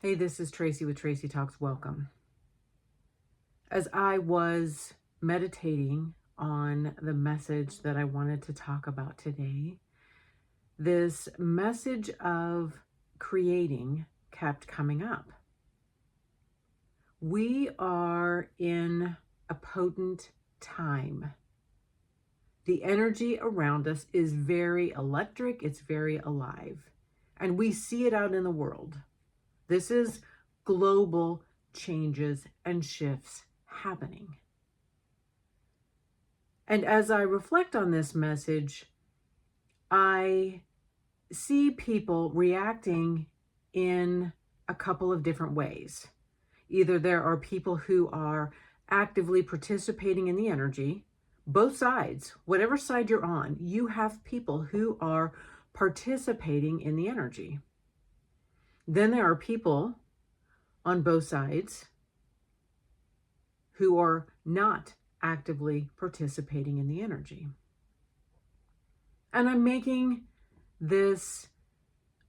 Hey, this is Tracy with Tracy Talks. Welcome. As I was meditating on the message that I wanted to talk about today, this message of creating kept coming up. We are in a potent time. The energy around us is very electric, it's very alive, and we see it out in the world. This is global changes and shifts happening. And as I reflect on this message, I see people reacting in a couple of different ways. Either there are people who are actively participating in the energy, both sides, whatever side you're on, you have people who are participating in the energy. Then there are people on both sides who are not actively participating in the energy. And I'm making this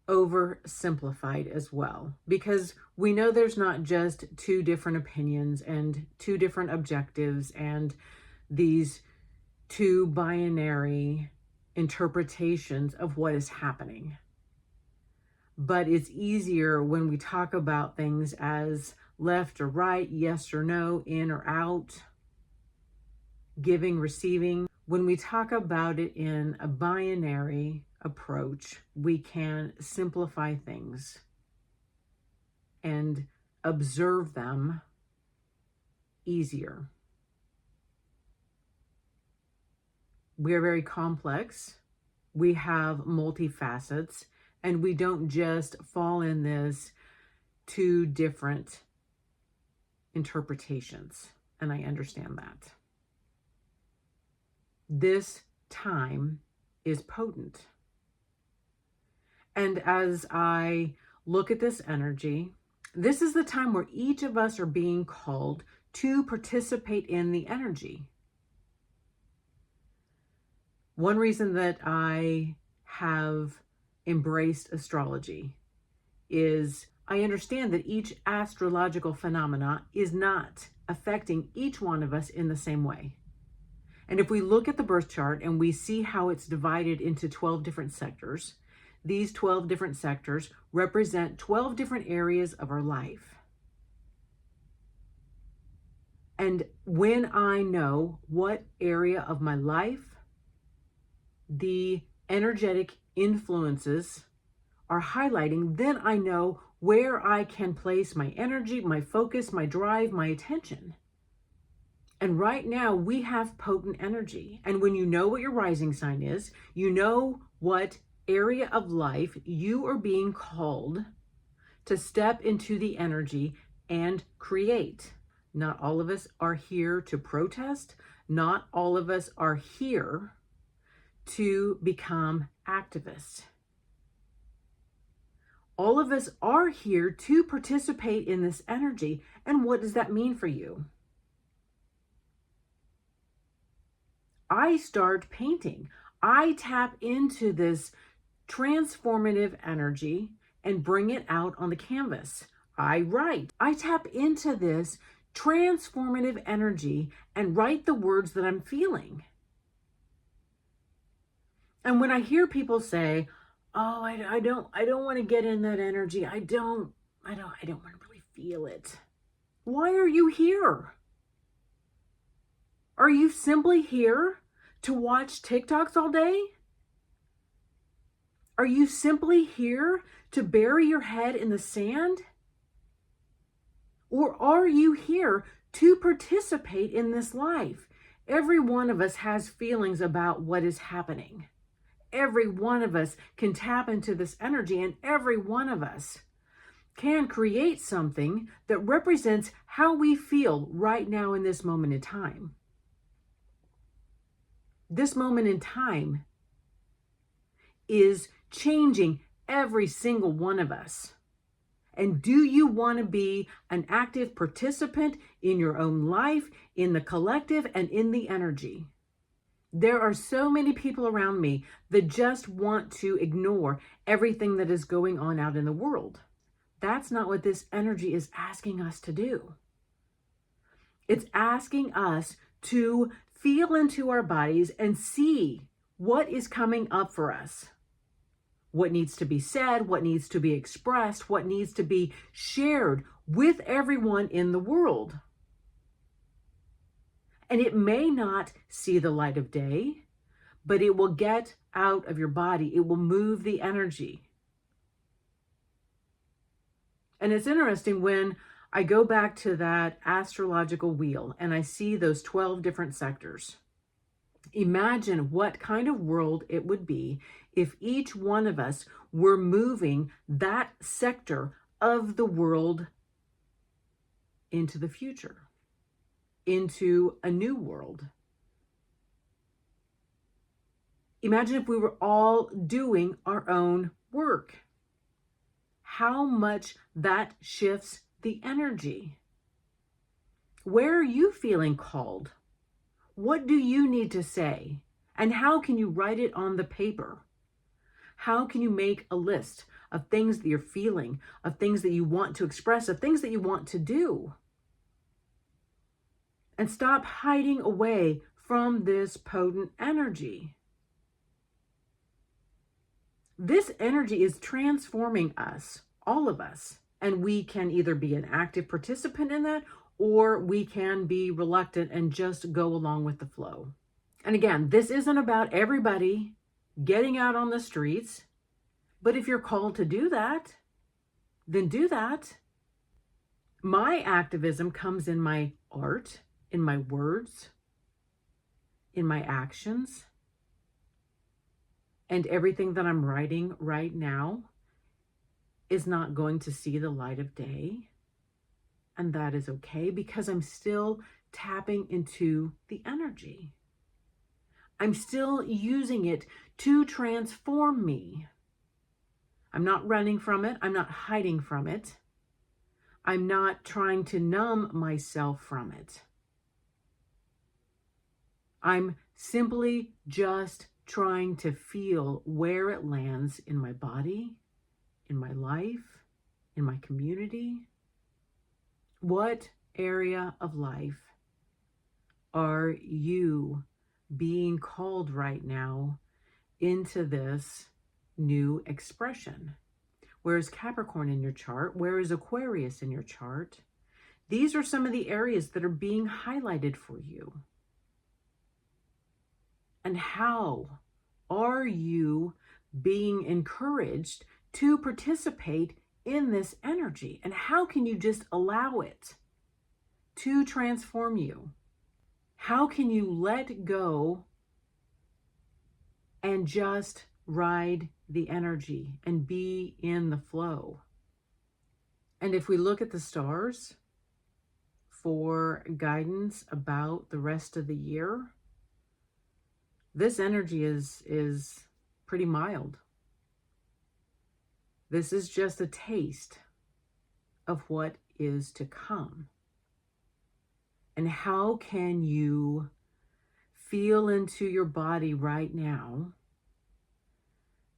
oversimplified as well, because we know there's not just two different opinions and two different objectives and these two binary interpretations of what is happening. But it's easier when we talk about things as left or right, yes or no, in or out, giving, receiving. When we talk about it in a binary approach, we can simplify things and observe them easier. We are very complex. We have multifacets. And we don't just fall in this two different interpretations. And I understand that. This time is potent. And as I look at this energy, this is the time where each of us are being called to participate in the energy. One reason that I have embraced astrology is I understand that each astrological phenomena is not affecting each one of us in the same way. And if we look at the birth chart and we see how it's divided into 12 different sectors, these 12 different sectors represent 12 different areas of our life. And when I know what area of my life the energetic influences are highlighting, then I know where I can place my energy, my focus, my drive, my attention. And right now we have potent energy. And when you know what your rising sign is, you know what area of life you are being called to step into the energy and create. Not all of us are here to protest. Not all of us are here to become activists. All of us are here to participate in this energy. And what does that mean for you? I start painting. I tap into this transformative energy and bring it out on the canvas. I write. I tap into this transformative energy and write the words that I'm feeling. And when I hear people say, "Oh, I don't want to get in that energy. I don't want to really feel it." Why are you here? Are you simply here to watch TikToks all day? Are you simply here to bury your head in the sand? Or are you here to participate in this life? Every one of us has feelings about what is happening. Every one of us can tap into this energy, and every one of us can create something that represents how we feel right now in this moment in time. This moment in time is changing every single one of us. And do you want to be an active participant in your own life, in the collective, and in the energy? There are so many people around me that just want to ignore everything that is going on out in the world. That's not what this energy is asking us to do. It's asking us to feel into our bodies and see what is coming up for us. What needs to be said, what needs to be expressed, what needs to be shared with everyone in the world. And it may not see the light of day, but it will get out of your body. It will move the energy. And it's interesting when I go back to that astrological wheel and I see those 12 different sectors. Imagine what kind of world it would be if each one of us were moving that sector of the world into the future, into a new world. Imagine if we were all doing our own work. How much that shifts the energy. Where are you feeling called? What do you need to say? And how can you write it on the paper? How can you make a list of things that you're feeling, of things that you want to express, of things that you want to do? And stop hiding away from this potent energy. This energy is transforming us, all of us, and we can either be an active participant in that, or we can be reluctant and just go along with the flow. And again, this isn't about everybody getting out on the streets, but if you're called to do that, then do that. My activism comes in my art, in my words, in my actions. And everything that I'm writing right now is not going to see the light of day. And that is okay because I'm still tapping into the energy. I'm still using it to transform me. I'm not running from it. I'm not hiding from it. I'm not trying to numb myself from it. I'm simply just trying to feel where it lands in my body, in my life, in my community. What area of life are you being called right now into this new expression? Where is Capricorn in your chart? Where is Aquarius in your chart? These are some of the areas that are being highlighted for you. And how are you being encouraged to participate in this energy? And how can you just allow it to transform you? How can you let go and just ride the energy and be in the flow? And if we look at the stars for guidance about the rest of the year, this energy is pretty mild. This is just a taste of what is to come. And how can you feel into your body right now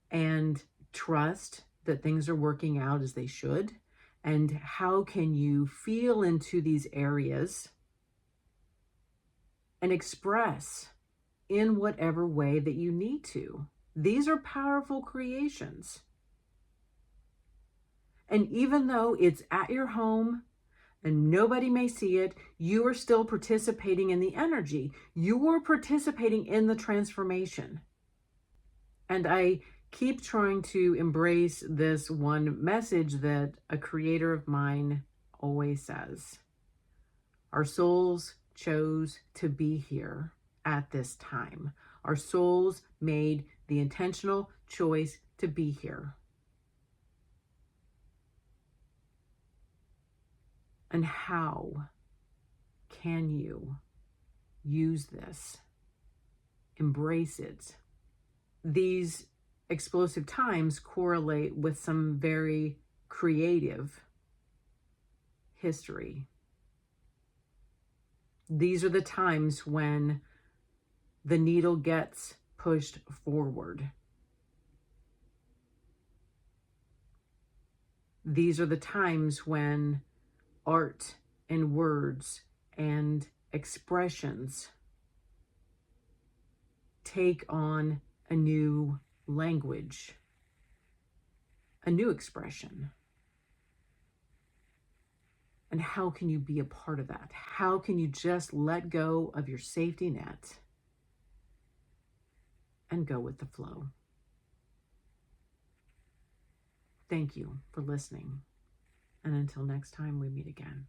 and trust that things are working out as they should? And how can you feel into these areas and express in whatever way that you need to? These are powerful creations. And even though it's at your home and nobody may see it, you are still participating in the energy. You are participating in the transformation. And I keep trying to embrace this one message that a creator of mine always says. Our souls chose to be here at this time. Our souls made the intentional choice to be here. And how can you use this? Embrace it. These explosive times correlate with some very creative history. These are the times when the needle gets pushed forward. These are the times when art and words and expressions take on a new language, a new expression. And how can you be a part of that? How can you just let go of your safety net and go with the flow? Thank you for listening. And until next time we meet again.